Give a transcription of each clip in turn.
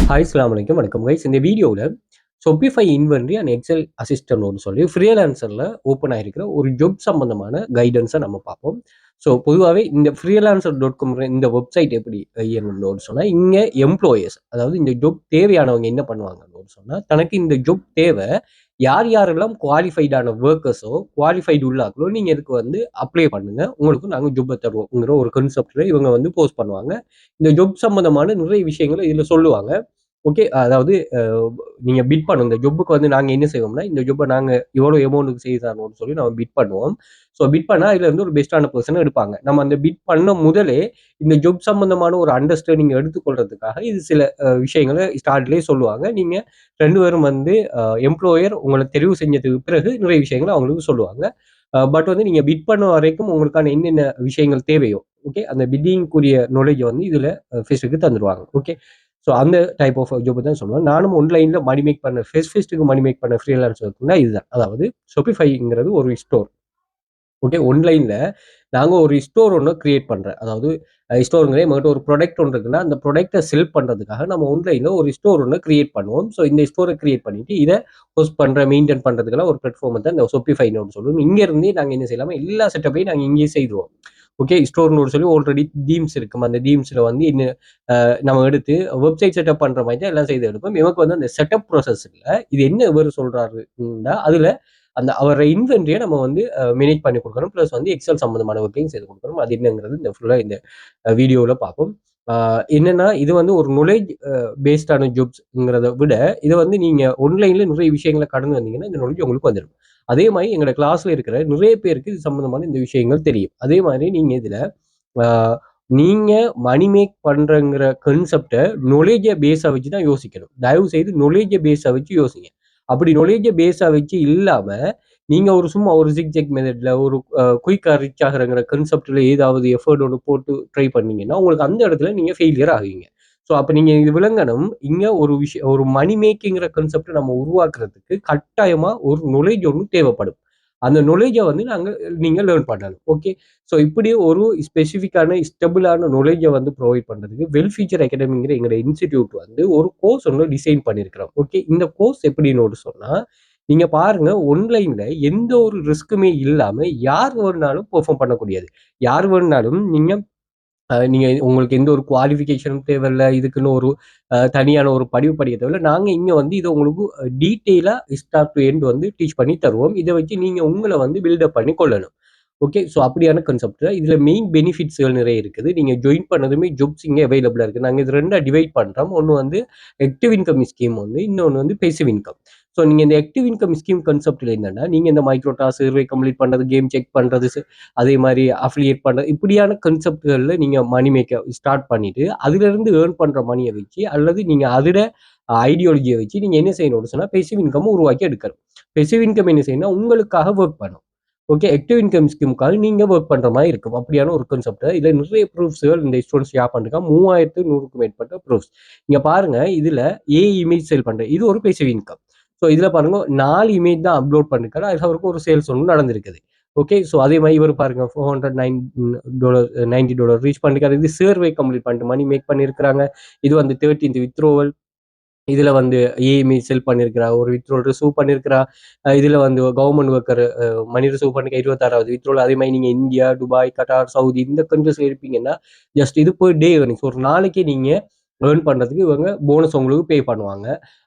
Hi அஸ்ஸலாமு அலைக்கும் வணக்கம் கைஸ். இந்த வீடியோவில் ஷோபிஃபை இன்வென்ட்ரி அண்ட் எக்ஸல் அசிஸ்டன்ட்னு சொல்லி ஃப்ரீலான்சரில் ஓப்பன் ஆகிருக்கிற ஒரு ஜாப் சம்பந்தமான கைடன்ஸை நம்ம பார்ப்போம். ஸோ பொதுவாகவே இந்த freelancer.com இந்த வெப்சைட் எப்படி இயங்கணும்னு சொன்னால், இங்கே எம்ப்ளாயர்ஸ், அதாவது இந்த ஜாப் தேவையானவங்க என்ன பண்ணுவாங்கன்னு சொன்னால், தனக்கு இந்த ஜாப் தேவை, யார் யாரெல்லாம் குவாலிஃபைடான ஒர்க்கர்ஸோ குவாலிஃபைடு உள்ளாக்களோ நீங்கள் இதுக்கு வந்து அப்ளை பண்ணுங்க, உங்களுக்கு நாங்கள் ஜாப்பை தருவோங்கிற ஒரு கான்செப்டில் இவங்க வந்து போஸ்ட் பண்ணுவாங்க. இந்த ஜாப் சம்பந்தமான நிறைய விஷயங்களை இதில் சொல்லுவாங்க. ஓகே, அதாவது நீங்க பிட் பண்ணும் இந்த ஜொப்புக்கு வந்து நாங்க என்ன செய்வோம்னா, இந்த ஜொப்பை நாங்க இவ்வளவு அமௌண்ட்டுக்கு செய்து தரணும்னு சொல்லி நம்ம பிட் பண்ணுவோம். ஸோ பிட் பண்ணா இதுல இருந்து ஒரு பெஸ்டான பர்சனை எடுப்பாங்க. நம்ம அந்த பிட் பண்ண முதலே இந்த ஜொப் சம்பந்தமான ஒரு அண்டர்ஸ்டாண்டிங் எடுத்துக்கொள்றதுக்காக இது சில விஷயங்களை ஸ்டார்ட்லேயே சொல்லுவாங்க. நீங்க 2 பேரும் வந்து எம்ப்ளாயர் உங்களை தெரிவு செஞ்சதுக்கு பிறகு நிறைய விஷயங்களை அவங்களுக்கு சொல்லுவாங்க. பட் வந்து நீங்க பிட் பண்ண வரைக்கும் உங்களுக்கான என்னென்ன விஷயங்கள் தேவையோ, ஓகே, அந்த பிட்டிங்குரிய நாலேஜ் வந்து இதுல ஃபெஸ்ட்டுக்கு தந்துடுவாங்க. ஓகே, ஸோ அந்த டைப் ஆஃப் ஜாப் தான் சொல்லுவேன். நானும் ஆன்லைனில் மணி மேக் பண்ண ஃபெஸ்ட்டுக்கு மணி மேக் பண்ண ஃப்ரீலான்சர்னா இதுதான். அதாவது ஷோபிஃபைங்கிறது ஒரு ஸ்டோர். ஓகே, ஆன்லைனில் நாங்கள் ஒரு ஸ்டோர் ஒன்று கிரியேட் பண்ணுறேன். அதாவது ஸ்டோருங்கிற எங்கள்கிட்ட ஒரு ப்ராடக்ட் ஒன்று இருக்குன்னா, அந்த ப்ராடக்ட்டை செல் பண்ணுறதுக்காக நம்ம ஆன்லைனில் ஒரு ஸ்டோர் ஒன்று கிரியேட் பண்ணுவோம். ஸோ இந்த ஸ்டோரை கிரியேட் பண்ணிட்டு இதை ஹோஸ்ட் பண்ணுற மெயின்டைன் பண்ணுறதுக்கெல்லாம் ஒரு பிளாட்ஃபார்ம் தான் இந்த ஷோபிஃபைன்னு சொல்லுவோம். இங்கேருந்தே நாங்கள் என்ன செய்யலாமா, எல்லா செட்டப்பையும் நாங்கள் இங்கேயே செய்துவோம். ஓகே, ஸ்டோர்னு சொல்லி ஆல்ரெடி தீம்ஸ் இருக்கும். அந்த தீம்ஸில் வந்து என்ன நம்ம எடுத்து வெப்சைட் செட்டப் பண்ணுற மாதிரி தான் எல்லாம் செய்து எடுப்போம். இவருக்கு வந்து அந்த செட்டப் ப்ராசஸில் இது என்ன இவர் சொல்கிறாருன்னா, அதில் அந்த அவரை இன்வென்ட்ரியை நம்ம வந்து மேனேஜ் பண்ணி கொடுக்கணும். ப்ளஸ் வந்து எக்ஸல் சம்மந்தமான ஒர்க்கையும் செய்து கொடுக்கணும். அது என்னங்கிறது இந்த ஃபுல்லாக இந்த வீடியோவில் பார்ப்போம். என்னன்னா, இது வந்து ஒரு நாலேஜ் பேஸ்டான ஜாப்ஸ்ங்கிறத விட இதை வந்து நீங்கள் ஆன்லைனில் நிறைய விஷயங்களை கடந்து வந்தீங்கன்னா இந்த நாலேஜ் உங்களுக்கு வந்துடும். அதே மாதிரி எங்களோட கிளாஸில் இருக்கிற நிறைய பேருக்கு இது சம்மந்தமான இந்த விஷயங்கள் தெரியும். அதே மாதிரி நீங்கள் இதில் நீங்க மணி மேக் பண்றங்கிற கான்செப்டை நாலேஜை பேஸா வச்சு தான் யோசிக்கணும். தயவு செய்து நாலேஜை பேஸா வச்சு யோசிங்க. அப்படி நாலேஜை பேஸா வச்சு இல்லாம நீங்க ஒரு சும்மா ஒரு ஜிக்ஜாக் மெத்தட்ல ஒரு குயிக்கா ரிச் ஆகுறங்கிற கான்செப்ட்ல ஏதாவது எஃபர்ட் ஒன்று போட்டு ட்ரை பண்ணீங்கன்னா உங்களுக்கு அந்த இடத்துல நீங்க ஃபெயிலியர் ஆகுவீங்க. ஸோ அப்போ நீங்க இது விளங்கணும். இங்க ஒரு விஷயம், ஒரு மணி மேக்கிங்கிற கான்செப்டை நம்ம உருவாக்குறதுக்கு கட்டாயமா ஒரு நாலேஜ் ஒன்று தேவைப்படும். அந்த நாலேஜை வந்து நீங்க லேர்ன் பண்ணணும். ஓகே, ஸோ இப்படி ஒரு ஸ்பெசிஃபிக்கான ஸ்டெபிளான நாலேஜை வந்து ப்ரொவைட் பண்ணுறதுக்கு வெல் ஃபியூச்சர் அகாடமிங்கிற எங்களோட இன்ஸ்டிடியூட் வந்து ஒரு கோர்ஸ் ஒன்று டிசைன் பண்ணியிருக்கிறோம். ஓகே, இந்த கோர்ஸ் எப்படின்னு சொன்னால், நீங்கள் பாருங்க, ஆன்லைனில் எந்த ஒரு ரிஸ்க்குமே இல்லாமல் யார் வேணுனாலும் பெர்ஃபார்ம் பண்ணக்கூடியது. யார் வேணுனாலும் நீங்கள் உங்களுக்கு எந்த ஒரு குவாலிஃபிகேஷனும் தேவையில்லை, இதுக்குன்னு ஒரு தனியான ஒரு படிவு படிக்க தேவையில்லை. நாங்கள் இங்கே வந்து இதை உங்களுக்கு டீட்டெயிலாக ஸ்டார்ட் டு எண்ட் வந்து டீச் பண்ணி தருவோம். இதை வச்சு நீங்கள் உங்களை வந்து பில்டப் பண்ணி கொள்ளணும். ஓகே, ஸோ அப்படியான கான்செப்ட் தான். இதில் மெயின் பெனிஃபிட்ஸ்கள் நிறைய இருக்குது. நீங்கள் ஜாயின் பண்ணதுமே ஜாப்ஸ் இங்கே அவைலபிளாக இருக்குது. நாங்கள் இது 2 டிவைட் பண்ணுறோம். ஒன்று வந்து ஆக்டிவ் இன்கம் ஸ்கீம் ஒன்று, இன்னொன்று வந்து பேசிவ் இன்கம். ஸோ நீங்கள் இந்த ஆக்டிவ் இன்கம் ஸ்கீம் கான்செப்டில் என்னென்னா, நீங்கள் இந்த மைக்ரோ டாஸ்க், சர்வே கம்ப்ளீட் பண்ணுறது, கேம் செக் பண்ணுறது, அதே மாதிரி அஃபிலியேட் பண்ணுறது, இப்படியான கான்செப்ட்களில் நீங்கள் மணி மேக்க ஸ்டார்ட் பண்ணிவிட்டு அதிலிருந்து ஏர்ன் பண்ணுற மணியை வச்சு, அல்லது நீங்கள் அதில் ஐடியாலஜியை வச்சு நீங்கள் என்ன செய்யணும்னு சொன்னால் பேசிவ் இன்கம் உருவாக்கி எடுக்கணும். பேசிவ் இன்கம் என்ன செய்யணும்னா உங்களுக்காக ஒர்க் பண்ணும். ஓகே, ஆக்டிவ் இன்கம் ஸ்கீமுக்காக நீங்கள் ஒர்க் பண்ணுற மாதிரி இருக்கும். அப்படியான ஒரு கான்செப்ட். இதில் நிறைய ப்ரூஃப்ஸ்கள் இந்த ஸ்டூடெண்ட்ஸ் ஷேர் பண்ணிருக்காங்க. 3100க்கும் மேற்பட்ட ப்ரூஃப்ஸ். இங்கே பாருங்க, இதில் இமேஜ் சேல் பண்ணுறேன், இது ஒரு பேசிவ் இன்கம். ஸோ இதில் பாருங்க, 4 இமேஜ் தான் அப்லோட் பண்ணிருக்காரு. அதில் அவருக்கு ஒரு சேல்ஸ் ஒன்று நடந்திருக்குது. ஓகே, ஸோ அதே மாதிரி இவர் பாருங்க, $490 ரீச் பண்ணிருக்காரு. இது சர்வே கம்ப்ளீட் பண்ணிட்டு மணி மேக் பண்ணியிருக்கிறாங்க. இது வந்து 13th வித்ரோவல். இதுல வந்து இஎம்ஐ செல் பண்ணியிருக்கிறா, ஒரு வித்ரோல் ரிசீவ் பண்ணியிருக்கிறா. இதுல வந்து கவர்மெண்ட் ஒர்க்கர் மணி ரிசீவ் பண்ணிக்க 26வது வித்ரோல். அதே மாதிரி நீங்க இந்தியா, துபாய், கட்டார், சவுதி இந்த கண்ட்ரிஸ்ல இருப்பீங்கன்னா ஜஸ்ட் இது போய் டே ஏர்னிங்ஸ் ஒரு நாளைக்கே நீங்க ஏர்ன் பண்றதுக்கு இவங்க போனஸ் உங்களுக்கு பே பண்ணுவாங்க.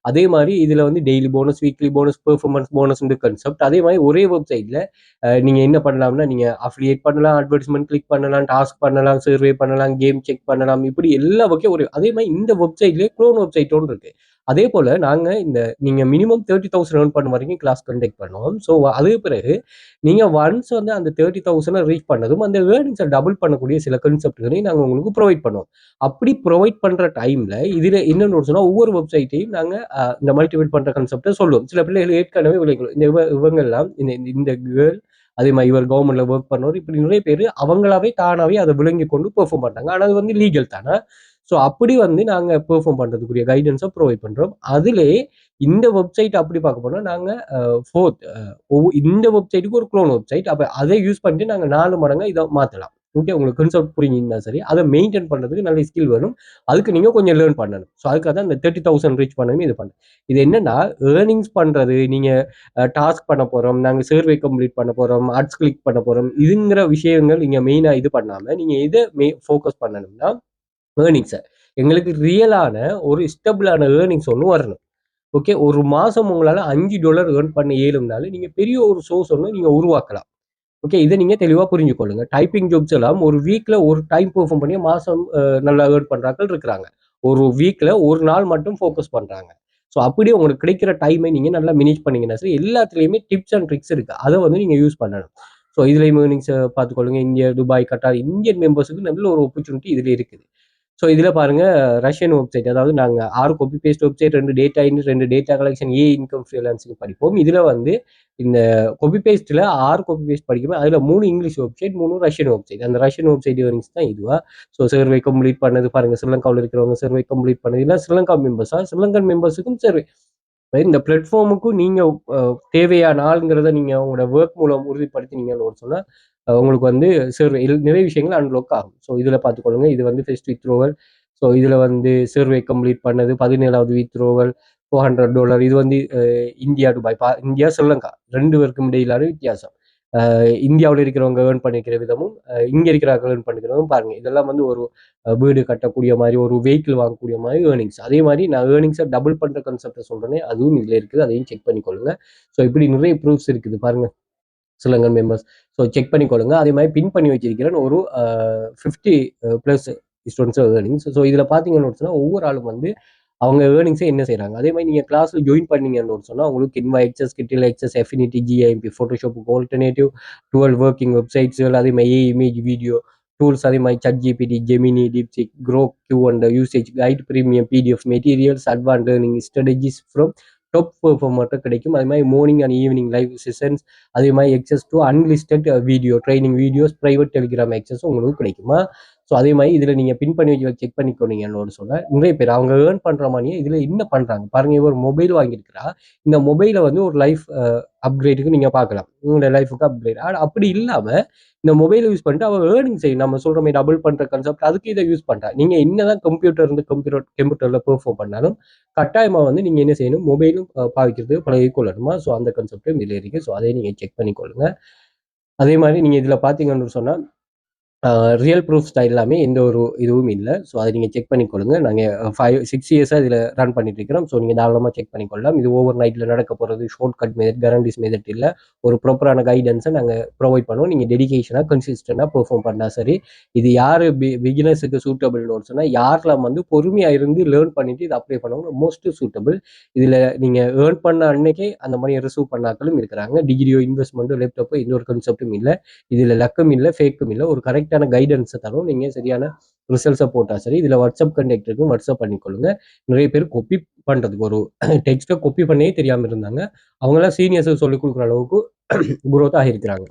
அதே மாதிரி இதுல வந்து daily bonus, weekly bonus, performance bonus concept. அதே மாதிரி ஒரே வெப்சைட்ல நீங்க என்ன பண்ணலாம்னா, நீங்க அஃபிலியேட் பண்ணலாம், அட்வர்டைஸ்மெண்ட் கிளிக் பண்ணலாம், டாஸ்க் பண்ணலாம், சர்வே பண்ணலாம், கேம் செக் பண்ணலாம், இப்படி எல்லா வகையும் ஒரு. அதே மாதிரி இந்த வெப்சைட்லேயே க்ளோன் வெப்சைட் ஒன்று இருக்கு. அதே போல நீங்க மினிமம் 30,000 ஏர்ன் பண்ண வரைக்கும் கிளாஸ் கண்டக்ட் பண்ணுவோம். ஸோ அதுக்கு பிறகு நீங்க ஒன்ஸ் வந்து அந்த 30,000 ரீச் பண்ணதும் அந்த ஏர்னிங்ஸை டபுள் பண்ணக்கூடிய சில கான்செப்ட்களையும் நாங்கள் உங்களுக்கு ப்ரொவைட் பண்ணுவோம். அப்படி ப்ரொவைட் பண்ற டைம்ல இதுல என்னன்னு சொன்னா, ஒவ்வொரு வெப்சைட்டையும் நாங்க இந்த மல்டிபிள் பண்ற கான்செப்டை சொல்லுவோம். சில பிள்ளைகள் ஏற்கனவே விளைக்கணும். இவங்க எல்லாம் இந்த கேர்ள், அதே மாதிரி இவர் கவர்மெண்ட்ல ஒர்க் பண்ணவர், இப்படி நிறைய பேர் அவங்களாவே தானாவே அதை விளங்கி கொண்டு பெர்ஃபார்ம் பண்றாங்க. ஆனால் அது வந்து லீகல் தானே. ஸோ அப்படி வந்து நாங்க பெர்ஃபார்ம் பண்றதுக்குரிய கைடன்ஸை ப்ரொவைட் பண்றோம். அதிலே இந்த வெப்சைட் அப்படி பார்க்க போனா நாங்க ஃபோர்த் இந்த வெப்சைட்டுக்கு ஒரு க்ளோன் வெப்சைட். அப்ப அதை யூஸ் பண்ணிட்டு நாங்க 4 மடங்கா இதை மாத்தலாம். ஓகே, உங்களுக்கு கான்செப்ட் புரிஞ்சிருந்தா சரி, அதை மெயின்டைன் பண்ணுறதுக்கு நல்ல ஸ்கில் வேணும். அதுக்கு நீங்கள் கொஞ்சம் லேர்ன் பண்ணணும். ஸோ அதுக்காக தான் இந்த 30,000 ரீச் பண்ணணுமே இது பண்ணணும். இது என்னன்னா ஏர்னிங்ஸ் பண்ணுறது, நீங்கள் டாஸ்க் பண்ண போகிறோம், நாங்கள் சர்வே கம்ப்ளீட் பண்ண போகிறோம், ஆர்ட்ஸ் கிளிக் பண்ண போகிறோம், இதுங்கிற விஷயங்கள் நீங்கள் மெயினாக இது பண்ணாமல் நீங்கள் எதை ஃபோக்கஸ் பண்ணணும்னா ஏர்னிங்ஸை. எங்களுக்கு ரியலான ஒரு ஸ்டெபிளான ஏர்னிங்ஸ் ஒன்று வரணும். ஓகே, ஒரு மாதம் உங்களால் $5 ஏர்ன் பண்ண இயலும்னாலும் நீங்கள் பெரிய ஒரு சோர்ஸ் ஒன்று நீங்கள் உருவாக்கலாம். ஓகே, இதை நீங்கள் தெளிவாக புரிஞ்சுக்கொள்ளுங்க. டைப்பிங் ஜாப்ஸ் எல்லாம் ஒரு வீக்கில் ஒரு டைம் பெர்ஃபார்ம் பண்ணி மாதம் நல்லா ஏர்ன் பண்ணுறாக்கள் இருக்கிறாங்க. ஒரு வீக்கில் ஒரு நாள் மட்டும் ஃபோக்கஸ் பண்ணுறாங்க. ஸோ அப்படியே உங்களுக்கு கிடைக்கிற டைமை நீங்கள் நல்லா மேனேஜ் பண்ணீங்கன்னா சரி, எல்லாத்துலேயுமே டிப்ஸ் அண்ட் ட்ரிக்ஸ் இருக்குது. அதை வந்து நீங்கள் யூஸ் பண்ணணும். ஸோ இதுலேயும் ஏர்னிங்ஸை பார்த்துக்கொள்ளுங்க. இந்தியா, துபாய், கட்டார், இந்தியன் மெம்பர்ஸுக்கு நல்ல ஒரு ஆப்பர்ச்சுனிட்டி இதில் இருக்குது. ஸோ இதில் பாருங்க, ரஷ்யன் வெப்சைட், அதாவது நாங்கள் 6 copy paste website, 2 data collection, income freelancing படிப்போம். இதில் வந்து இந்த காப்பி பேஸ்ட்டில் 6 காப்பி பேஸ்ட் படிக்கும்போது அதில் 3 இங்கிலீஷ் வெப்சைட், 3 ரஷ்யன் வெப்சைட். அந்த ரஷ்யன் வெப்சைட் ஏர்னிங்ஸ் தான் இதுவா. ஸோ சர்வே கம்ப்ளீட் பண்ணது பாருங்க, ஸ்ரீலங்காவில் இருக்கிறவங்க சர்வே கம்ப்ளீட் பண்ணது இல்லை, ஸ்ரீலங்கா மெம்பர்ஸா, ஸ்ரீலங்கன் மெம்பர்ஸுக்கும் சர்வே. இந்த பிளாட்ஃபார்முக்கும் நீங்கள் தேவையான ஆளுங்கிறத நீங்கள் உங்களோட ஒர்க் மூலம் உறுதிப்படுத்தினீங்கன்னு சொன்னால் உங்களுக்கு வந்து சர்வே நிறைய விஷயங்கள் அன்லாக் ஆகும். ஸோ இதில் பார்த்துக்கொள்ளுங்க. இது வந்து ஃபர்ஸ்ட் வித்ரோவல். ஸோ இதில் வந்து சர்வே கம்ப்ளீட் பண்ணது 17வது வித்ரோவல் $400. இது வந்து இந்தியா, துபாய், இந்தியா, ஸ்ரீலங்கா 2 பேருக்கும் இடையிலான வித்தியாசம். இந்தியாவில் இருக்கிறவங்க ஏர்ன் பண்ணிக்கிற விதமும் இங்கே இருக்கிறவங்க ஏர்ன் பண்ணிக்கிறதும் பாருங்க. இதெல்லாம் வந்து ஒரு வீடு கட்டக்கூடிய மாதிரி, ஒரு வெஹிக்கிள் வாங்கக்கூடிய மாதிரி ஏர்னிங்ஸ். அதே மாதிரி நான் ஏர்னிங்ஸை டபுள் பண்ணுற கான்செப்டை சொல்கிறேனே, அதுவும் இதில் இருக்குது. அதையும் செக் பண்ணிக்கொள்ளுங்க. ஸோ இப்படி நிறைய ப்ரூஃப்ஸ் இருக்குது பாருங்க, ஸ்ரீலங்கன் மெம்பர்ஸ். ஸோ செக் பண்ணிக்கொள்ளுங்க. அதே மாதிரி பின் பண்ணி வச்சிருக்கிறேன் ஒரு 50+ ஸ்டூடெண்ட்ஸ் ஏர்னிங்ஸ். ஸோ இதில் பார்த்தீங்கன்னு சொன்னால் ஒவ்வொரு ஆளும் வந்து அவங்க ஏர்னிங்ஸை என்ன செய்கிறாங்க. அதே மாதிரி நீங்கள் கிளாஸில் ஜாயின் பண்ணீங்கன்னு சொன்னால் உங்களுக்கு இன்வா எக்ஸஸ், கிட்டில் எக்ஸஸ், எஃபினிட்டி, ஜிஐஎம்பி, ஃபோட்டோஷாப்புக்கு ஆல்டர்னேட்டிவ், 12 ஒர்க்கிங் வெப்சைட்ஸுகள், அதே மாதிரி இமேஜ் வீடியோ டூல்ஸ், அதே மாதிரி ChatGPT, Gemini, DeepSeek, Grok, Q&A, usage guide, premium PDF materials, advance learning strategies from top பெர்ஃபார்மர்ட்ட கிடைக்கும். அதே மாதிரி morning and evening live sessions, அதே மாதிரி access to unlisted video training videos, private Telegram access உங்களுக்கு கிடைக்குமா. ஸோ அதே மாதிரி இதில் நீங்கள் பின் பண்ணி வச்சு செக் பண்ணிக்கோனீங்கன்னு சொன்ன நிறைய பேர் அவங்க ஏர்ன் பண்ணுற மாதிரியே இதில் என்ன பண்ணுறாங்க பாருங்க. இவர் மொபைல் வாங்கியிருக்கிறா, இந்த மொபைலை வந்து ஒரு லைஃப் அப்கிரேடுக்கு நீங்கள் பார்க்கலாம், உங்களோட லைஃபுக்கு அப்கிரேட். அப்படி இல்லாமல் இந்த மொபைலை யூஸ் பண்ணிட்டு அவன் ஏர்னிங் செய்யும். நம்ம சொல்கிற மாதிரி டபுள் பண்ணுற கான்செப்ட், அதுக்கு இதை யூஸ் பண்ணுறா. நீங்கள் என்னதான் கம்ப்யூட்டரில் பெர்ஃபார்ம் பண்ணாலும் கட்டாயமாக வந்து நீங்கள் என்ன செய்யணும், மொபைலும் பாவிக்கிறதுக்கு பழகிக்கொள்ளணுமா. ஸோ அந்த கான்செப்டும் இதில் இருக்குது. ஸோ அதை நீங்கள் செக் பண்ணிக்கொள்ளுங்க. அதே மாதிரி நீங்கள் இதில் பார்த்தீங்கன்னு சொன்னால் ரியல் ப்ரூஃப்ஸ் தான் எல்லாமே, எந்த ஒரு இதுவும் இல்லை. ஸோ அதை நீங்கள் செக் பண்ணிக்கொள்ளுங்க. நாங்கள் 5-6 இயர்ஸாக இதில் ரன் பண்ணிட்டு இருக்கிறோம். ஸோ நீங்கள் தாராளமாக செக் பண்ணிக்கொள்ளலாம். இது ஓவர் நைட்டில் நடக்க போகிறது short cut method, guarantees method இல்லை. ஒரு ப்ராப்பரான கைடன்ஸை நாங்கள் ப்ரொவைட் பண்ணுவோம். நீங்கள் டெடிகேஷனாக கன்சிஸ்டண்டாக பெர்ஃபார்ம் பண்ணால் சரி. இது யார் பிகினர்ஸுக்கு சூட்டபிள்னு சொன்னால் யாரெல்லாம் வந்து பொறுமையாக இருந்து லேர்ன் பண்ணிவிட்டு இதை அப்ளை பண்ணவங்க மோஸ்ட் சூட்டபிள். இதில் நீங்கள் ஏர்ன் பண்ண அன்னைக்கே அந்த மாதிரி ரிசீவ் பண்ணாக்களும் இருக்கிறாங்க. டிகிரியோ, இன்வெஸ்ட்மெண்ட்டோ, லேப்டாப்போ எந்த ஒரு கான்செப்டும் இல்லை. இதில் லக்கும் இல்லை, ஃபேக்கும் இல்லை. ஒரு கரெக்டான கைடன்ஸை தரும். நீங்கள் சரியான ரிசல்ட்ஸை போட்டால் சரி. இதில் வாட்ஸ்அப் கண்டெக்ட் இருக்கும், வாட்ஸ்அப் பண்ணிக்கொள்ளுங்க. நிறைய பேர் கொப்பி பண்ணுறதுக்கு ஒரு டெக்ஸ்ட்டை கொப்பி பண்ணியே தெரியாமல் இருந்தாங்க. அவங்களாம் சீனியர்ஸுக்கு சொல்லிக் கொடுக்குற அளவுக்கு குரோத் ஆகியிருக்கிறாங்க.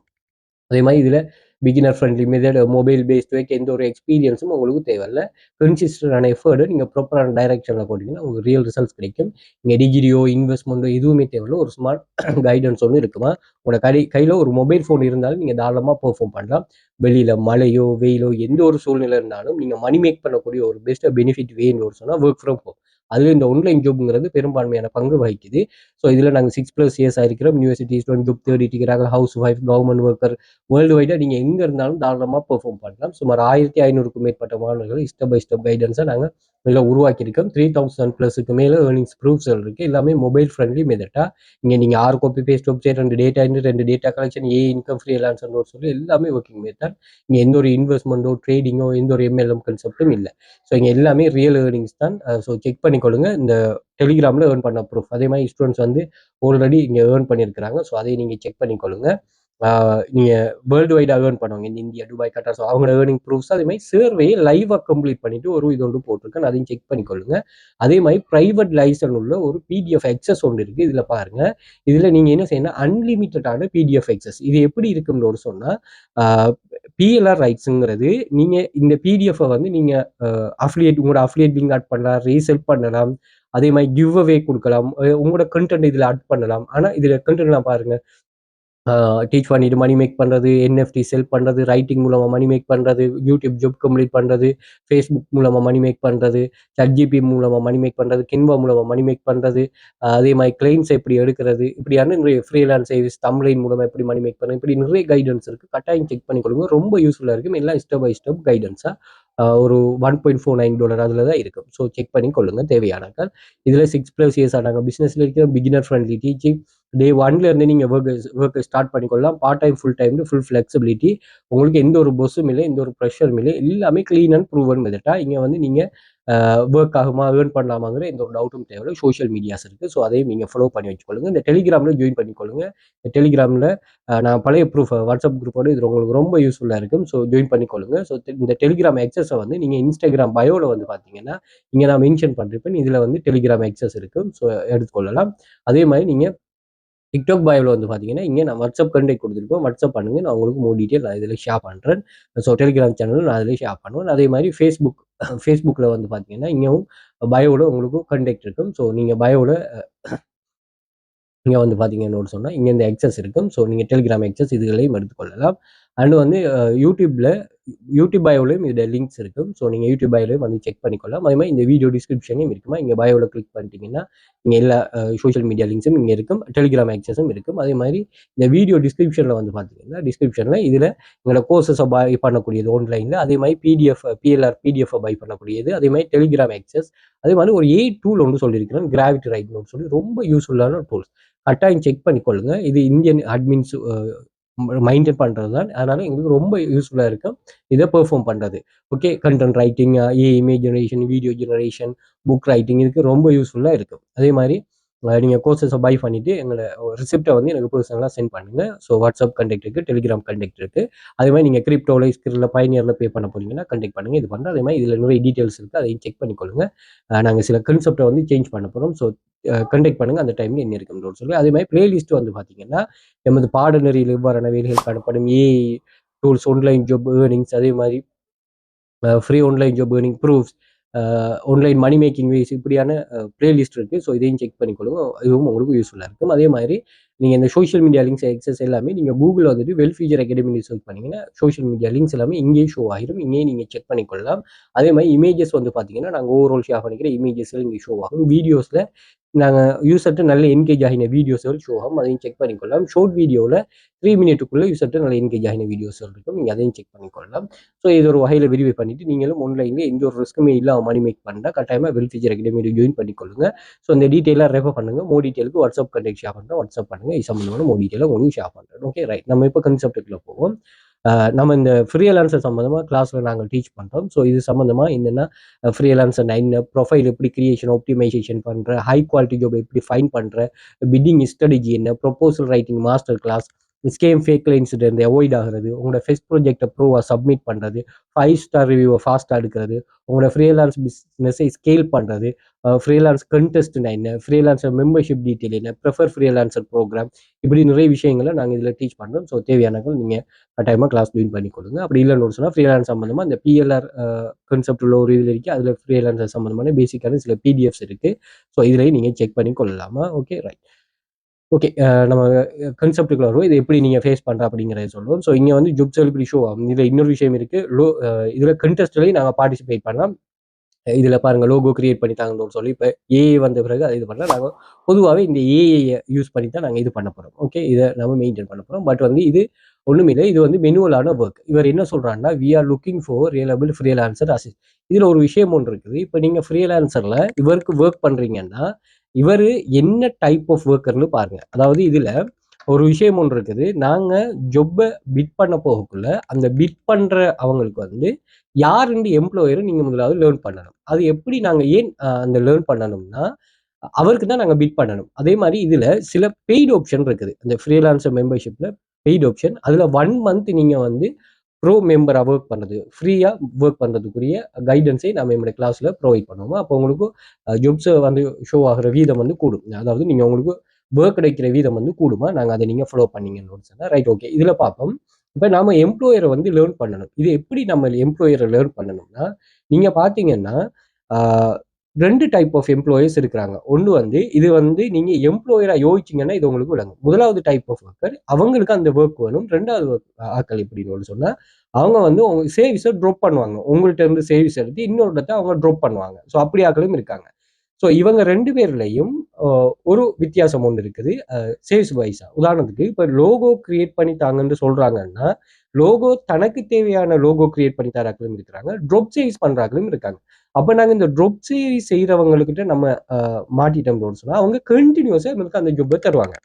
அதே மாதிரி இதில் beginner friendly method, mobile based வைக்க எந்த ஒரு எக்ஸ்பீரியன்ஸும் உங்களுக்கு தேவையில்லை. கன்சிஸ்டன்டான எஃபர்டு நீங்கள் ப்ராப்பரான டைரக்ஷனில் போட்டிங்கன்னா உங்களுக்கு ரியல் ரிசல்ட்ஸ் கிடைக்கும். நீங்கள் டிகிரியோ, இன்வெஸ்ட்மெண்ட்டோ எதுவுமே தேவையில்லை. ஒரு ஸ்மார்ட் கைடன்ஸ் ஒன்று இருக்குமா. உங்களோட கையில் ஒரு மொபைல் ஃபோன் இருந்தாலும் நீங்கள் தாராளமாக பெர்ஃபார்ம் பண்ணலாம். வெளியில் மழையோ வெயிலோ எந்த ஒரு சூழ்நிலை இருந்தாலும் நீங்கள் மணி மேக் பண்ணக்கூடிய ஒரு பெஸ்ட் பெனிஃபிட் வேணும்னு சொன்னால் ஒர்க் ஃப்ரம் ஹோம். அதில் இந்த ஆன்லைன் ஜாப்ங்கிறது பெரும்பான்மையான பங்கு வகிக்குது. ஸோ இதில் நாங்கள் 6+ இயர்ஸ் ஆகிருக்கிறோம். யூனிவர்சிட்டி ஸ்டூடெண்ட், ஜாப் தேடிட்டு இருக்கிறாங்க, housewife, government worker, world வைடாக நீங்கள் எங்கே இருந்தாலும் தாராளமாக பெர்ஃபார்ம் பண்ணலாம். சுமார் 1500க்கும் மேற்பட்ட மாணவர்கள் ஸ்டெப் பை ஸ்டெப் கைடன்ஸை நாங்கள் இதில் உருவாக்கியிருக்கோம். 3000+ மேலே ஏர்னிங்ஸ் ப்ரூஃப்ஸ்கள் இருக்குது. எல்லாமே மொபைல் ஃப்ரெண்ட்லி மெத்தடாக நீங்கள் 6 copy paste website, 2 data collection, income ஃப்ரீலான்சர்னு சொல்லி எல்லாமே ஒர்க்கிங் மெத்தட். இங்கே எந்த ஒரு இன்வெஸ்ட்மெண்ட்டோ, ட்ரேடிங்கோ, எந்த ஒரு MLM கான்செப்டும் இல்லை. ஸோ இங்கே எல்லாமே ரியல் ஏர்னிங்ஸ் தான். ஸோ செக் பண்ணிக்கொள்ளுங்க. இந்த டெலிகிராமில் ஏர்ன் பண்ண ப்ரூஃப். அதே மாதிரி ஸ்டூடெண்ட்ஸ் வந்து ஆல்ரெடி இங்கே ஏர்ன் பண்ணியிருக்கிறாங்க. ஸோ அதை நீங்கள் செக் பண்ணிக்கொள்ளுங்க. நீங்கள் வேர்ல்டு வைடாக ஏர்ன் பண்ணுவாங்க, இந்த இந்தியா, துபாய், கட்டார். ஸோ அவங்களோட ஏர்னிங் ப்ரூஃப்ஸ் அதே மாதிரி சர்வேயை லைவாக கம்ப்ளீட் பண்ணிவிட்டு ஒரு இது ஒன்று போட்டிருக்கேன், அதையும் செக் பண்ணிக்கொள்ளுங்க. அதே மாதிரி ப்ரைவேட் லைசன் உள்ள ஒரு PDF எக்ஸஸ் ஒன்று இருக்குது. இதில் பாருங்கள். இதில் நீங்கள் என்ன செய்யணும், அன்லிமிட்டடான PDF எக்ஸஸ். இது எப்படி இருக்குன்னு ஒரு சொன்னால் PLR ரைட்ஸுங்கிறது நீங்கள் இந்த PDF-ஐ வந்து நீங்கள் உங்களோட அஃபிலியேட் லிங்க் ஆட் பண்ணலாம், ரீசெல் பண்ணலாம், அதே மாதிரி கிவ் அவே கொடுக்கலாம், உங்களோட கண்டென்ட் இதில் ஆட் பண்ணலாம். ஆனால் இதில் கண்டென்ட்லாம் பாருங்கள், டீச் பண்ணிட்டு மணி மேக் பண்ணுறது, என்எஃப்டி செல் பண்ணுறது, ரைட்டிங் மூலமாக மணி மேக் பண்ணுறது, யூடியூப் ஜாப் கம்ப்ளீட் பண்ணுறது, ஃபேஸ்புக் மூலமாக மணி மேக் பண்ணுறது, ChatGPT மூலமாக மணி மேக் பண்ணுறது, கின்வா மூலமாக மணி மேக் பண்ணுறது, அதே மாதிரி கிளைண்ட்ஸ் எப்படி எடுக்கிறது, இப்படியான நிறைய ஃப்ரீலான்ஸ் சர்வீஸ் தம்ப்லைன் மூலமாக எப்படி மணி மேக் பண்ணுறது, இப்படி நிறைய கைடன்ஸ் இருக்குது. கட்டாயம் செக் பண்ணி கொடுங்க. ரொம்ப யூஸ்ஃபுல்லாக இருக்கும். எல்லாம் ஸ்டெப் பை ஸ்டெப் கைடன்ஸாக ஒரு $1.49 அதில் தான் இருக்கும். ஸோ செக் பண்ணி கொள்ளுங்க தேவையானாக்கள். இதில் 6+ இயர்ஸாக நாங்கள் பிஸ்னஸில் இருக்கிற பிகினர் ஃப்ரெண்ட்லி டீச்சிங். டே 1ல இருந்து நீங்கள் ஒர்க்கை ஸ்டார்ட் பண்ணிக்கொள்ளலாம். Part time full time full flexibility. உங்களுக்கு எந்த ஒரு பொஸ்ஸும் இல்லை, எந்த ஒரு ப்ரெஷரும் இல்லை. எல்லாமே க்ளீன் அண்ட் ப்ரூவன் மெத்தடா. இங்கே வந்து நீங்கள் ஒர்க் ஆகுமா, ஏர்ன் பண்ணலாமாங்கிற எந்த ஒரு டவுட்டும் தேவையில்லை. சோஷியல் மீடியாஸ் இருக்குது. ஸோ அதையும் நீங்கள் ஃபாலோ பண்ணி வச்சுக்கொள்ளுங்க. இந்த டெலிகிராமில் ஜாயின் பண்ணிக்கொள்ளுங்க. இந்த டெலிகிராமில் நான் பழைய ப்ரூஃப் வாட்ஸ்அப் குரூப்போடு இது உங்களுக்கு ரொம்ப யூஸ்ஃபுல்லாக இருக்கும். ஸோ ஜாயின் பண்ணிக்கொள்ளுங்க. ஸோ இந்த டெலிகிராம் எக்ஸஸை வந்து நீங்கள் இன்ஸ்டாகிராம் பயோவில் வந்து பார்த்தீங்கன்னா இங்கே நான் மென்ஷன் பண்ணிருப்பேன். இதில் வந்து டெலிகிராம் எக்ஸஸ் இருக்கும். ஸோ எடுத்துக்கொள்ளலாம். அதே மாதிரி நீங்கள் டிக்டாக் பயோவில் வந்து பார்த்தீங்கன்னா இங்கே நான் வாட்ஸ்அப் கண்டெக்ட் கொடுத்துருப்போம். வாட்ஸ்அப் பண்ணுங்க. நான் உங்களுக்கு மோர் டீட்டெயில் நான் இதில் ஷேர் பண்ணுறேன். ஸோ டெலிகிராம் சேனல் நான் அதில் ஷேர் பண்ணுவேன். அதே மாதிரி ஃபேஸ்புக்கில் வந்து பார்த்தீங்கன்னா இங்கேயும் பயோவில் உங்களுக்கு கண்டெக்ட் இருக்கும். ஸோ நீங்கள் பயோவில் இங்கே வந்து பார்த்தீங்கன்னு சொன்னால் இங்கே இந்த எக்ஸஸ் இருக்கும். ஸோ நீங்கள் டெலிகிராம் எக்ஸஸ் இதுகளையும் எடுத்துக்கொள்ளலாம். அண்ட் வந்து யூடியூப் பயோலையும் இதோட லிங்க்ஸ் இருக்கும். ஸோ நீங்கள் யூடியூப் பயோலையும் வந்து செக் பண்ணிக்கொள்ளலாம். அதே மாதிரி இந்த வீடியோ டிஸ்கிரிப்ஷனையும் இருக்குமா, இங்கே பயோவில் கிளிக் பண்ணிட்டீங்கன்னா இங்கே எல்லா சோஷியல் மீடியா லிங்க்ஸும் இங்கே இருக்கும். டெலிகிராம் ஆக்சஸும் இருக்கும். அதே மாதிரி இந்த வீடியோ டிஸ்கிரிப்ஷனில் வந்து பார்த்தீங்கன்னா டிஸ்கிரிப்ஷனில் இதில் எங்களோட கோர்சஸை பை பண்ணக்கூடியது ஆன்லைனில், அதே மாதிரி பிடிஎஃப் பை பண்ணக்கூடியது, அதே மாதிரி டெலிகிராம் ஆக்சஸ், அதே மாதிரி ஒரு டூல் ஒன்று சொல்லியிருக்கிறேன், கிராவிட்டி ரைட்னு சொல்லி ரொம்ப யூஸ்ஃபுல்லான டூல்ஸ். கட்டாயம் செக் பண்ணிக்கொள்ளுங்க. இது இந்தியன் அட்மின்ஸ் மெயின்டைன் பண்ணுறது தான். அதனால எங்களுக்கு ரொம்ப யூஸ்ஃபுல்லாக இருக்கும் இதை பெர்ஃபார்ம் பண்ணுறது. Okay, content writing, image generation, video generation, book writing இதுக்கு ரொம்ப யூஸ்ஃபுல்லாக இருக்கும். அதே மாதிரி நீங்கள் கோர்சஸை பை பண்ணிவிட்டு எங்களை ரிசிப்டை வந்து எனக்கு பர்சனலாக சென்ட் பண்ணுங்கள். ஸோ வாட்ஸ்அப் கண்டெக்ட் இருக்குது, டெலிகிராம் கண்டெக்ட் இருக்குது. அதே மாதிரி நீங்கள் கிரிப்டோவில் ஸ்கிரில் பயனியரில் பே பண்ண போறீங்கன்னா கண்டெக்ட் பண்ணுங்கள். இது பண்ணுறேன். அதே மாதிரி இதில் நிறைய டீட்டெயில்ஸ் இருக்குது. அதையும் செக் பண்ணிக்கொள்ளுங்க. நாங்கள் சில கன்செப்டை வந்து சேஞ்ச் பண்ண போகிறோம். ஸோ கண்டெக்ட் பண்ணுங்கள். அந்த டைமில் என்ன இருக்குன்னு சொல்லி அதே மாதிரி பிளேலிஸ்ட் வந்து பார்த்தீங்கன்னா எமது பாடநெறியில் இவ்வாறான வேலைகள் காணப்படும் AI tools, online job earnings, அதே மாதிரி free online job earning proofs, online money making ways, இப்படியான பிளேலிஸ்ட் இருக்குது. ஸோ இதையும் செக் பண்ணிக்கொள்ளுங்க. இதுவும் உங்களுக்கு யூஸ்ஃபுல்லாக இருக்கும். அதே மாதிரி நீங்கள் இந்த சோஷியல் மீடியா லிங்க்ஸ் எக்ஸஸ் எல்லாமே நீங்கள் கூகுளில் வந்துட்டு வெல் ஃபியூச்சர் அகாடமி சர்ச் பண்ணிங்கன்னா சோஷியல் மீடியா லிங்க்ஸ் எல்லாமே இங்கேயே ஷோ ஆகிடும். இங்கேயே நீங்கள் செக் பண்ணிக்கொள்ளலாம். அதே மாதிரி இமேஜஸ் வந்து பார்த்தீங்கன்னா நாங்கள் ஓவரால் ஷேர் பண்ணிக்கிற இமேஜஸ்ல இங்கே ஷோ ஆகும். வீடியோஸில் நாங்கள் யூசர்ட்டு நல்ல என்கேஜ் ஆகின வீடியோஸ்கள் ஷோ ஆகும். அதையும் செக் பண்ணிக்கொள்ளலாம். ஷார்ட் வீடியோவில் 3 மினிட்டுக்குள்ளே யூசர்ட்டு நல்ல என்கேஜ் ஆகின வீடியோஸ்கள் இருக்கும். நீங்கள் அதையும் செக் பண்ணிக்கொள்ளலாம். ஸோ இது ஒரு வகையில் வெரிஃபை பண்ணிவிட்டு நீங்களும் ஆன்லைனில் எந்த ஒரு ரிஸ்க்குமே இல்லாமல் மணி மேக் பண்ணால் கட்டாயமாக வெல் ஃபியூச்சர் அகாடமியில் ஜாயின் பண்ணிக்கொள்ளுங்க. ஸோ இந்த டீட்டெயிலாக ரெஃபர் பண்ணுங்கள். மோர் டீட்டெயிலுக்கு வாட்ஸ்அப் கண்டெக்ட் ஷேர் பண்ணுறேன். வாட்ஸ்அப் பண்ணுங்கள். இது சம்மந்தமான மோர் டீட்டெயிலாக உங்களுக்கு ஷேர் பண்ணுறேன். Okay, right. நம்ம இப்போ கன்செப்ட்டுக்குள்ளே போவோம். நம்ம இந்த ஃப்ரீலான்சர் சம்மந்தமாக கிளாஸில் நாங்கள் டீச் பண்ணுறோம். ஸோ இது சம்மந்தமாக என்னென்னா ஃப்ரீலான்சர் என்ன, ப்ரொஃபைல் எப்படி கிரியேஷன் ஆப்டிமைசேஷன் பண்ணுற, ஹை குவாலிட்டி ஜாப் எப்படி ஃபைன் பண்ணுற, பிட்டிங் ஸ்ட்ராட்டஜி என்ன, proposal writing master class, scam fake கிளைண்ட்ஸ்ட்டு இருந்து அவாய்ட் ஆகிறது, உங்களோட ஃபெஸ்ட் ப்ராஜெக்டை ப்ரூவாக சப்மிட் பண்ணுறது, 5 ஸ்டார் ரிவ்யூவை ஃபாஸ்ட்டாக எடுக்கிறது, உங்களோட ஃப்ரீலான்ஸ் பிஸ்னஸை ஸ்கேல் பண்ணுறது, ஃப்ரீலான்ஸ் கண்டெஸ்ட்னா என்ன, ஃப்ரீலான்சர் மெம்பர்ஷிப் டீட்டெயில் என்ன, ப்ரிஃபர் ஃப்ரீலான்சர் ப்ரோக்ராம், இப்படி நிறைய விஷயங்களை நாங்கள் இதில் டீச் பண்ணுறோம். ஸோ தேவையானவர்கள் நீங்கள் கட்டாயமாக கிளாஸ் ஜாயின் பண்ணி கொடுங்க. அப்படி இல்லைன்னு சொன்னால் ஃப்ரீலான்ஸ் சம்மந்தமாக இந்த பிஎல்ஆர் கான்செப்ட் உள்ள ஒரு இதில் இருக்குது. அதில் ஃப்ரீலான்சர் சம்மந்தமான பேசிக்கான சில பிடிஎஃப்ஸ் இருக்குது. ஸோ இதுலேயும் நீங்கள் செக் பண்ணி கொள்ளலாமா? Okay, right. ஓகே, நம்ம கன்செப்ட்டுக்குள்ள வருவோம். இது எப்படி நீங்கள் ஃபேஸ் பண்ணுற அப்படிங்கிறத சொல்லுவோம். ஸோ இங்கே வந்து ஜாப் செலிபிரிட்டி ஷோ ஆகும். இதில் இன்னொரு விஷயம் இருக்குது. இதில் கண்டெஸ்ட்லேயும் நாங்கள் பார்ட்டிசிபேட் பண்ணலாம். இதில் பாருங்கள், லோகோ கிரியேட் பண்ணி தாங்கன்னு சொல்லி இப்போ ஏஐ வந்த பிறகு அது இது பண்ணலாம். நாங்கள் பொதுவாகவே இந்த ஏஐயை யூஸ் பண்ணி தான் நாங்கள் இது பண்ண போகிறோம். ஓகே, இதை நம்ம மெயின்டைன் பண்ண போகிறோம். பட் வந்து இது ஒன்றுமில்லை, இது வந்து மெனுவலான ஒர்க். இவர் என்ன சொல்கிறாங்கன்னா, we are looking for reliable freelancer assist. இதில் ஒரு விஷயம் ஒன்று இருக்குது. இப்போ நீங்கள் ஃப்ரீலான்சரில் இவருக்கு ஒர்க் பண்ணுறீங்கன்னா இவர் என்ன டைப் ஆஃப் ஒர்க்கர்னு பாருங்கள். அதாவது இதில் ஒரு விஷயம் ஒன்று இருக்குது. நாங்கள் ஜொப்பை பிட் பண்ண போகக்குள்ள அந்த பிட் பண்ணுற அவங்களுக்கு வந்து யாருன்னு எம்ப்ளாயரை நீங்கள் முதலாவது லேர்ன் பண்ணணும். அது எப்படி நாங்கள் ஏன் அந்த லேர்ன் பண்ணணும்னா அவருக்கு தான் நாங்கள் பிட் பண்ணணும். அதே மாதிரி இதில் சில பெய்டு ஆப்ஷன் இருக்குது. அந்த ஃப்ரீலான்சர் மெம்பர்ஷிப்பில் பெய்டு ஆப்ஷன். அதில் 1 மந்த் நீங்கள் வந்து ப்ரோ மெம்பராக ஒர்க் பண்ணுறது, ஃப்ரீயாக ஒர்க் பண்ணுறதுக்குரிய கைடன்ஸை நம்ம என்னோட கிளாஸில் ப்ரொவைட் பண்ணுவோம். அப்போ உங்களுக்கு ஜாப்ஸை வந்து ஷோ ஆகிற வீதம் வந்து கூடும். அதாவது நீங்கள் உங்களுக்கு ஒர்க் கிடைக்கிற வீதம் வந்து கூடுமா, நாங்கள் அதை நீங்கள் ஃபாலோ பண்ணீங்கன்னு சொன்னால் ரைட். ஓகே, இதில் பார்ப்போம். இப்போ நம்ம எம்ப்ளாயரை வந்து லேர்ன் பண்ணணும். இது எப்படி நம்ம எம்ப்ளாயரை லேர்ன் பண்ணணும்னா நீங்கள் பார்த்தீங்கன்னா 2 டைப் ஆஃப் எம்ப்ளாயீஸ் இருக்கிறாங்க. ஒண்ணு வந்து இது வந்து நீங்க எம்ப்ளாயரா யோசிச்சீங்கன்னா இது உங்களுக்கு விளங்கும். முதலாவது டைப் ஆஃப் ஒர்க்கர் அவங்களுக்கு அந்த ஒர்க் வேணும். 2வது ஆட்கள் எப்படின்னு சொன்னா, அவங்க வந்து உங்க சர்வீஸ ட்ராப் பண்ணுவாங்க. உங்கள்ட்ட இருந்து சர்வீஸ் எடுத்து இன்னொரு இடத்த அவங்க ட்ராப் பண்ணுவாங்க. ஸோ அப்படி ஆட்களும் இருக்காங்க. ஸோ இவங்க 2 பேர்லயும் ஒரு வித்தியாசம் ஒண்ணு இருக்குது. சேல்ஸ் வைஸா. உதாரணத்துக்கு இப்ப லோகோ கிரியேட் பண்ணி தாங்கன்னு சொல்றாங்கன்னா, லோகோ தனக்கு தேவையான லோகோ கிரியேட் பண்ணி தராக்களும் இருக்கிறாங்க. ட்ராப் சேல்ஸ் பண்றாங்களும் இருக்காங்க. அப்ப நாங்க இந்த ட்ராப் சேல்ஸ் செய்றவங்ககிட்ட நம்ம மாட்டிட்டோம்னு சொன்னா, அவங்க கன்டினியூஸா எங்களுக்கு அந்த ஜாப்ப தருவாங்க.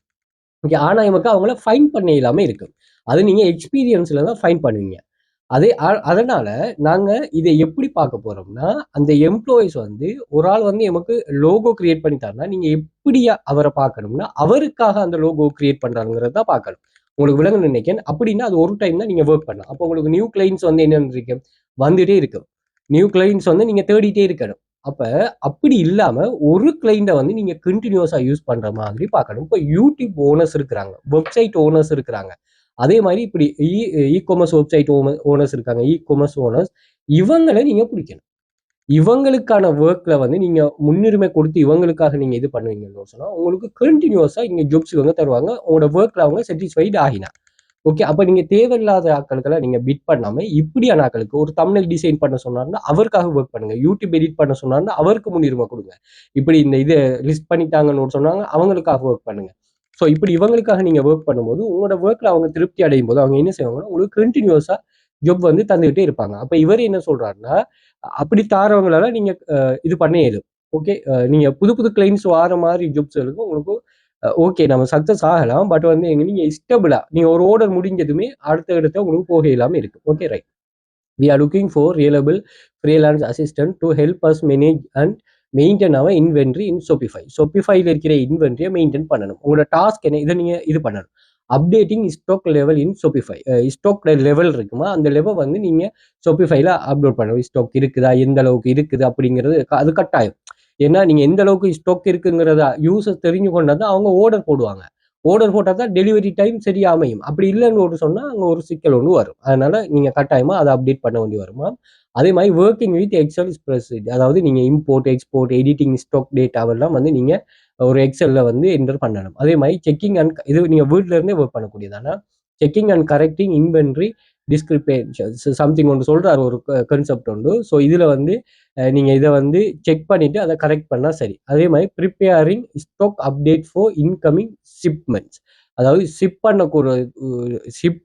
ஓகே. ஆனா எமக்கு அவங்கள ஃபைண்ட் பண்ண இயலாம இருக்கு. அது நீங்க எக்ஸ்பீரியன்ஸ்ல தான் ஃபைண்ட் பண்ணுவீங்க. அதனால நாங்க இதை எப்படி பார்க்க போறோம்னா, அந்த எம்ப்ளாயீஸ் வந்து ஒரு ஆள் வந்து எமக்கு லோகோ கிரியேட் பண்ணி தரனா, நீங்க எப்படி அவர பார்க்கணும்னா, அவருக்காக அந்த லோகோ கிரியேட் பண்றாங்கிறத தான் பார்க்கணும். உங்களுக்கு விளங்கும்னு நினைக்கிறேன். அப்படின்னா அது ஒரு டைம் தான் நீங்க வொர்க் பண்ணலாம். அப்போ உங்களுக்கு நியூ கிளையண்ட்ஸ் வந்து என்னன்னு இருக்கு? வந்துட்டே இருக்கும். நியூ கிளையண்ட்ஸ் வந்து நீங்க தேடிட்டே இருக்கணும். அப்ப அப்படி இல்லாம ஒரு கிளையண்ட்ட வந்து நீங்க கன்டினியூஸா யூஸ் பண்ற மாதிரி பார்க்கணும். இப்போ யூடியூப் ஓனர்ஸ் இருக்கிறாங்க. வெப்சைட் ஓனர்ஸ் இருக்கிறாங்க. அதே மாதிரி இப்படி இ காமர்ஸ் வெப்சைட் ஓனர்ஸ் இருக்காங்க. இ காமர்ஸ் ஓனர்ஸ் இவங்கள நீங்க பிடிக்கணும். இவங்களுக்கான ஒர்க்ல வந்து நீங்க முன்னுரிமை கொடுத்து இவங்களுக்காக நீங்க இது பண்ணுவீங்கன்னு சொன்னா உங்களுக்கு கண்டினியூஸா இங்க ஜாப்ஸ் இவங்க தருவாங்க. உங்களோட ஒர்க்ல அவங்க சாட்டிஸ்ஃபைட் ஆகினா ஓகே. அப்ப நீங்க தேவையில்லாத ஆட்களுக்கெல்லாம் நீங்க பிட் பண்ணாம இப்படியான ஆட்களுக்கு ஒரு தம்ப்நெயில் டிசைன் பண்ண சொன்னாருன்னா அவருக்காக ஒர்க் பண்ணுங்க. யூடியூப் எடிட் பண்ண சொன்னாருன்னா அவருக்கு முன்னுரிமை கொடுங்க. இப்படி இந்த இது லிஸ்ட் பண்ணிட்டாங்கன்னு சொன்னாங்க அவங்களுக்காக ஒர்க் பண்ணுங்க. ஸோ இப்படி இவங்களுக்காக நீங்க ஒர்க் பண்ணும்போது உங்களோட ஒர்க்ல அவங்க திருப்தி அடையும் போது அவங்க என்ன செய்வாங்கன்னா உங்களுக்கு கண்டினியூஸா ஜாப் வந்து தந்துகிட்டே இருப்பாங்க. அப்ப இவர் என்ன சொல்றாருன்னா அப்படி தாரவங்களால நீங்க இது பண்ண இயலும். ஓகே. நீங்க புது புது கிளைண்ட்ஸ் வார மாதிரி ஜாப்ஸ் இருக்கும் உங்களுக்கு ஓகே நம்ம சக்சஸ் ஆகலாம். பட் வந்து எங்க நீங்க ஸ்டேபிளா நீங்க ஒரு ஆர்டர் முடிஞ்சதுமே அடுத்த இடத்த உங்களுக்கு போக இல்லாம இருக்கு. Okay right. We are looking for reliable freelance assistant to help us manage and maintain our inventory in Shopify. Shopifyல இருக்கிற இன்வென்ட்ரியை மெயின்டைன் பண்ணணும். உங்களோட டாஸ்க் என்ன இதை நீங்க இது பண்ணணும். Updating stock level in Shopify. Stock level இருக்குமா அந்த லெவல் வந்து நீங்க Shopifyல அப்லோட் பண்ணணும். ஸ்டாக் இருக்குதா எந்த அளவுக்கு இருக்குது அப்படிங்கிறது அது கட்டாயம். ஏன்னா நீங்க எந்த அளவுக்கு ஸ்டாக் இருக்குங்கிறத யூசர் தெரிஞ்சு கொண்டா தான் அவங்க ஆர்டர் போடுவாங்க. ஆர்டர் போட்டால் தான் டெலிவரி டைம் சரியா அமையும். அப்படி இல்லைன்னு ஒரு சொன்னால் அங்கே ஒரு சிக்கல் ஒன்று வரும். அதனால நீங்கள் கட்டாயமாக அதை அப்டேட் பண்ண வேண்டி வருமா. அதே மாதிரி ஒர்க்கிங் வித் எக்ஸல் ஸ்ப்ரெட்ஷீட், அதாவது நீங்கள் இம்போர்ட் எக்ஸ்போர்ட் எடிட்டிங் ஸ்டாக் டேட்டாவெல்லாம் வந்து நீங்கள் ஒரு எக்ஸல்ல வந்து என்டர் பண்ணணும். அதே மாதிரி செக்கிங் அண்ட் இது நீங்கள் வீட்டில இருந்தே ஒர்க் பண்ணக்கூடியது. ஆனால் checking and correcting inventory discrepancies something ஒன்று சொல்றாரு ஒரு கான்செப்ட் உண்டு. ஸோ இதில் வந்து நீங்க இதை வந்து செக் பண்ணிட்டு அதை கரெக்ட் பண்ணா சரி. அதே மாதிரி preparing stock update for incoming shipments, அதாவது ஷிப்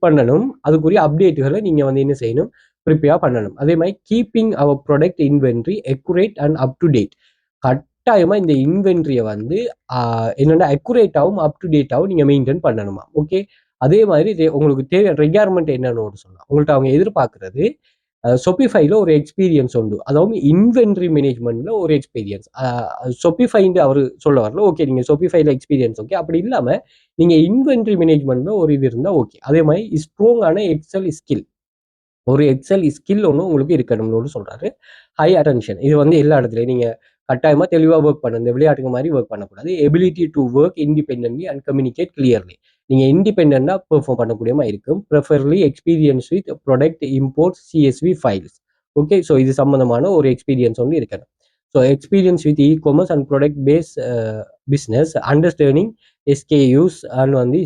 பண்ணணும். அதுக்குரிய அப்டேட்டுகளை நீங்க வந்து என்ன செய்யணும், ப்ரிப்பேர் பண்ணணும். அதே மாதிரி keeping our product inventory accurate and up to date. கட்டாயமா இந்த இன்வென்ட்ரியை வந்து என்னென்ன அக்யூரேட்டாகவும் அப் டு டேட்டாகவும் நீங்க மெயின்டைன் பண்ணணுமா. ஓகே. அதே மாதிரி உங்களுக்கு தேவை ரெக்யர்மெண்ட் என்னன்னு சொல்லலாம். உங்கள்கிட்ட அவங்க எதிர்பார்க்கறது ஷொபிஃபைல ஒரு எக்ஸ்பீரியன்ஸ் உண்டு. அதாவது இன்வென்ட்ரி மேனேஜ்மெண்ட்ல ஒரு எக்ஸ்பீரியன்ஸ். ஷொபிஃபைன்னு அவர் சொல்ல வரல. ஓகே நீங்க ஷொபிஃபைல எக்ஸ்பீரியன்ஸ் ஓகே. அப்படி இல்லாம நீங்க இன்வென்ட்ரி மேனேஜ்மெண்ட்ல ஒரு இது இருந்தா ஓகே. அதே மாதிரி ஸ்ட்ராங்கான எக்ஸல் ஸ்கில், ஒரு எக்ஸல் ஸ்கில் ஒன்று உங்களுக்கு இருக்கணும்னு சொல்றாரு. ஹை அட்டென்ஷன், இது வந்து எல்லா இடத்துலையும் நீங்க கட்டாயமா தெளிவா ஒர்க் பண்ணணும். இந்த விளையாட்டுக்கு மாதிரி ஒர்க் பண்ணக்கூடாது. Ability to work independently and communicate clearly, நீங்க இண்டிபெண்டா பெர்ஃபார்ம் பண்ணக்கூடிய மாதிரி இருக்கும். Preferably experience with product import CSV files. Okay. So இது சம்பந்தமான ஒரு எக்ஸ்பீரியன்ஸ் வந்து இருக்கணும். So experience with e commerce and product base business, understanding SKUs and வந்து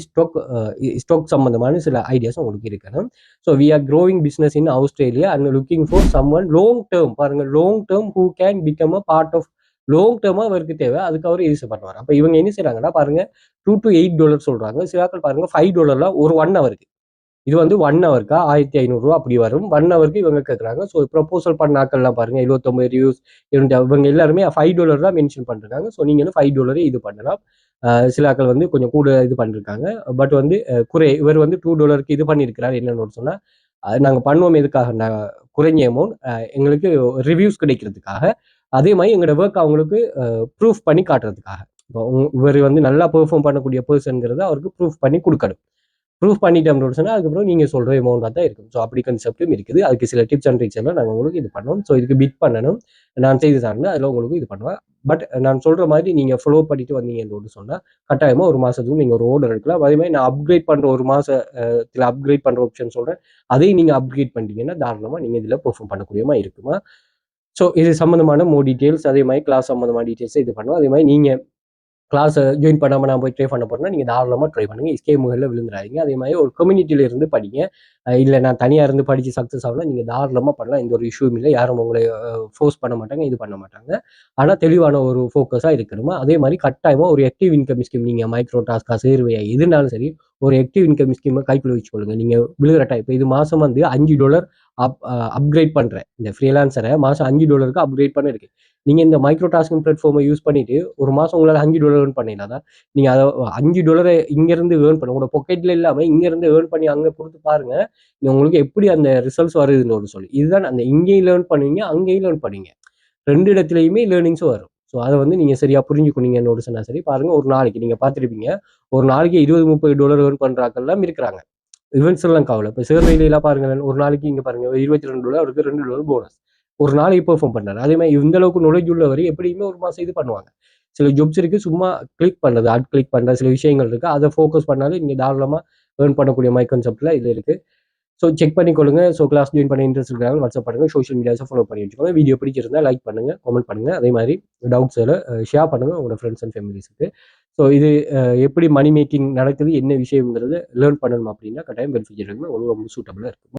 ஸ்டாக் சம்பந்தமான சில ஐடியாஸ் உங்களுக்கு இருக்கணும். So we are growing business in Australia and looking for someone long term. பாருங்க, long term who can become a part of, long டேர்மா அவருக்கு தேவை. அதுக்கு அவர் யூஸ் பண்ணுவார். அப்போ இவங்க என்ன செய்யறாங்கன்னா பாருங்க, $2 to $8 சொல்றாங்க. சிலாக்கள் பாருங்க $5 ஒரு 1 ஹவருக்கு. இது வந்து 1 ஹவருக்கா $1500 அப்படி வரும். 1 ஹவருக்கு இவங்க கேட்குறாங்க. ஸோ ப்ரொபோசல் பண்ண ஆக்கள்லாம் பாருங்க 79 ரிவ்யூஸ் இவங்க எல்லாருமே $5 தான் மென்ஷன் பண்ணிருக்காங்க. ஸோ நீங்க $5 இது பண்ணலாம். சில ஆக்கள் வந்து கொஞ்சம் கூட இது பண்ணிருக்காங்க. பட் வந்து இவர் வந்து $2 இது பண்ணியிருக்கிறார். என்னன்னு சொன்னா நாங்கள் பண்ணுவோம் எதுக்காக, குறைஞ்ச அமௌண்ட் எங்களுக்கு ரிவ்யூஸ் கிடைக்கிறதுக்காக. அதே மாதிரி எங்களோட ஒர்க் அவங்களுக்கு ப்ரூஃப் பண்ணி காட்டுறதுக்காக. இப்போ இவர் வந்து நல்லா பெர்ஃபார்ம் பண்ணக்கூடிய பர்சன்கிறத அவருக்கு ப்ரூஃப் பண்ணி கொடுக்கணும். ப்ரூஃப் பண்ணிட்டோம்னு சொன்னால் அதுக்கப்புறம் நீங்கள் சொல்கிற அமௌண்ட்டாக தான் இருக்கும். ஸோ அப்படி கன்செப்டும் இருக்குது. அதுக்கு சில டிப்ஸ் அண்ட் ட்ரிக்ஸ் எல்லாம் நாங்கள் உங்களுக்கு இது பண்ணோம். ஸோ இதுக்கு பிட் பண்ணணும், நான் செய்து தரணும், அதில் உங்களுக்கு இது பண்ணுவேன். பட் நான் சொல்கிற மாதிரி நீங்கள் ஃபாலோ பண்ணிட்டு வந்தீங்கன்னு சொன்னால் கட்டாயமாக ஒரு மாதத்துக்கு நீங்கள் ஒரு ஆர்டர் எடுக்கலாம். அதே மாதிரி நான் அப்கிரேட் பண்ணுற ஒரு மாதத்தில் அப்கிரேட் பண்ணுற ஆப்ஷன் சொல்கிறேன். அதையும் நீங்கள் அப்கிரேட் பண்ணிட்டீங்கன்னா தாராளமாக நீங்கள் இதில் பெர்ஃபார்ம் பண்ணக்கூடியமாக இருக்குமா. ஸோ இது சம்மந்தமான மோர் டீட்டெயில்ஸ், அதே மாதிரி கிளாஸ் சம்மந்தமான டீட்டெயில்ஸை இது பண்ணுவோம். அதே மாதிரி நீங்கள் கிளாஸை ஜாயின் பண்ணாமல் நான் போய் ட்ரை பண்ண போகிறேன்னா நீங்கள் தாராளமாக ட்ரை பண்ணுங்கள். ஸ்கேமுகளில் விழுந்துடாதீங்க. அதே மாதிரி ஒரு கம்யூனிட்டியில இருந்து படிங்க. இல்லை நான் தனியாக இருந்து படித்து சக்ஸஸ் ஆகலாம், நீங்கள் தாராளமாக பண்ணலாம். எந்த ஒரு இஷ்யூவும் இல்லை. யாரும் உங்களை ஃபோர்ஸ் பண்ண மாட்டாங்க, இது பண்ண மாட்டாங்க. ஆனால் தெளிவான ஒரு ஃபோக்கஸாக இருக்கணுமா. அதே மாதிரி கட்டாயமாக ஒரு ஆக்டிவ் இன்கம் ஸ்கீம், நீங்கள் மைக்ரோ டாஸ்காக சேர்வையா எதுனாலும் சரி, ஒரு ஆக்டிவ் இன்கம் ஸ்கீமை கைக்குள்ள வச்சுக்கொள்ளுங்க. நீங்கள் விழுகிற டைம் இப்போ இது மாதம் வந்து $5 அப்கிரேட் பண்ணுறேன். இந்த ஃப்ரீலான்சரை மாதம் $5 அப்கிரேட் பண்ண இருக்கு. நீங்கள் இந்த மைக்ரோ டாஸ்கிங் பிளாட்ஃபார்மை யூஸ் பண்ணிட்டு ஒரு மாதம் உங்களால் $5 ஏர்ன் பண்ணிடலாம் தான். நீங்கள் அதை $5 இங்கேருந்து ஏர்ன் பண்ண உங்களோட பாக்கெட்டில் இல்லாமல் இங்கேருந்து ஏர்ன் பண்ணி அங்கே கொடுத்து பாருங்க, உங்களுக்கு எப்படி அந்த ரிசல்ட்ஸ் வருதுன்னு ஒரு சொல்லி. இதுதான் அந்த இங்கேயும் லேர்ன் பண்ணுவீங்க, அங்கேயும் லேர்ன் பண்ணுவீங்க. 2 இடத்துலையுமே லேர்னிங்ஸும் வரும். ஸோ அதை வந்து நீங்கள் சரியாக புரிஞ்சுக்கணுங்கன்னு சொன்னால் சரி. பாருங்கள், ஒரு நாளைக்கு நீங்கள் பார்த்துருப்பீங்க, ஒரு நாளைக்கு $20-30 ஏர்ன் பண்ணுறாக்கெல்லாம் இருக்கிறாங்க. ஈவன் ஸ்ரீலங்காவில் இப்போ சேர்வையிலாம் பாருங்கள், ஒரு நாளைக்கு இங்கே பாருங்கள் $22 அவருக்கு $2 போனஸ். ஒரு நாளைக்கு பெர்ஃபார்ம் பண்ணாரு. அதே மாதிரி இந்த அளவுக்கு knowledge உள்ளவர் எப்படியுமே ஒரு மாதம் இது பண்ணுவாங்க. சில ஜாப்ஸ் இருக்கு, சும்மா கிளிக் பண்ணுறது, ஆட் கிளிக் பண்ணுற சில விஷயங்கள் இருக்குது. அதை ஃபோக்கஸ் பண்ணாலும் நீங்கள் தாராளமாக ஏர்ன் பண்ணக்கூடிய மை கான்செப்டில் இது இருக்குது. ஸோ செக் பண்ணிக்கொள்ளுங்க. ஸோ கிளாஸ் ஜாயின் பண்ண இன்ட்ரெஸ்ட் இருக்கிறாங்க, வாட்ஸ்அப் பண்ணுங்கள். சோஷியல் மீடியாஸை ஃபாலோ பண்ணி வச்சுக்கோங்க. வீடியோ பிடிச்சிருந்தா லைக் பண்ணுங்கள், கமெண்ட் பண்ணுங்கள். அதே மாதிரி டவுட்ஸில் ஷேர் பண்ணுங்கள் உங்களோட ஃப்ரெண்ட்ஸ் அண்ட் ஃபேமிலிஸுக்கு. ஸோ இது எப்படி மணி மேக்கிங் நடக்குது, என்ன விஷயங்கிறது லேர்ன் பண்ணணும் அப்படின்னா கட்டாயம் பெனிஃபிட் இருக்குங்க. ரொம்ப சூட்டபுளாக இருக்கும்.